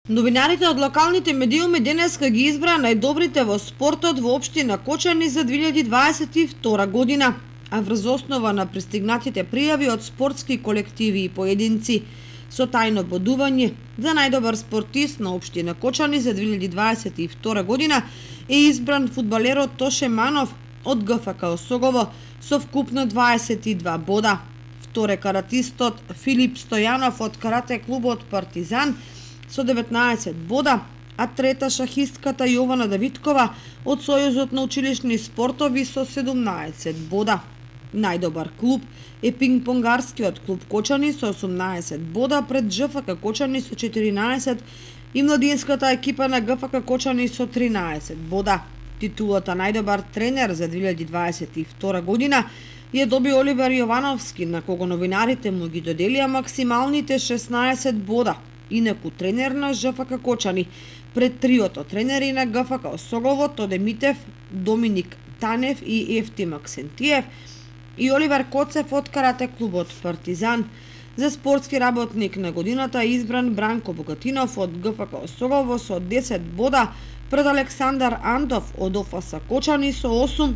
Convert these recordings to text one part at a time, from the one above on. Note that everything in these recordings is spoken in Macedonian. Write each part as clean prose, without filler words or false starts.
Новинарите од локалните медиуми денеска ги избраа најдобрите во спортот во општина Кочани за 2022 година, а врз основа на пристигнатите пријави од спортски колективи и поединци. Со тајно бодување за најдобар спортист на општина Кочани за 2022 година е избран фудбалерот Тоше Манов од ГФК Осогово со вкупно 22 бода. Вторе каратистот Филип Стојанов од карате клубот Партизан со 19 бода, а трета шахистката Јована Давидкова од Сојузот на училишни спортови со 17 бода. Најдобар клуб е пингпонгарскиот клуб Кочани со 18 бода пред ЖФК Кочани со 14 и младинската екипа на ГФК Кочани со 13 бода. Титулата најдобар тренер за 2022 година ја доби Оливер Јовановски, на кого новинарите му ги доделија максималните 16 бода. Инаку тренер на ЖФК Кочани пред триото тренери на ГФК Осогово Тоде Митев, Доминик Танев и Ефтим Аксентиев и Оливер Коцев од карате клубот Партизан. За спортски работник на годината е избран Бранко Богатинов од ГФК Осогово со 10 бода пред Александар Антов од ОФС Кочани со 8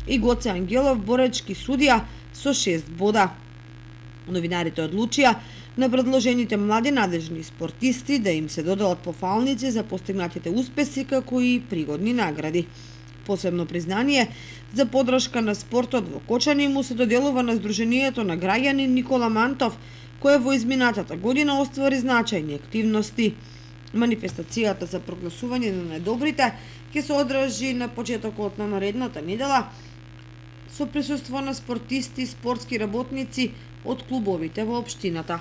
и Гоце Ангелов, боречки судија, со 6 бода. Новинарите одлучија на предложените млади надежни спортисти да им се доделат пофалници за постигнатите успеси како и пригодни награди. Посебно признание за подршка на спортот во Кочани му се доделува на Сдруженијето на граѓани Никола Мантов, кое во изминатата година оствари значајни активности. Манифестацијата за прогласување на најдобрите ќе се одржи на почетокот на наредната недела со присуство на спортисти и спортски работници од клубовите во општината.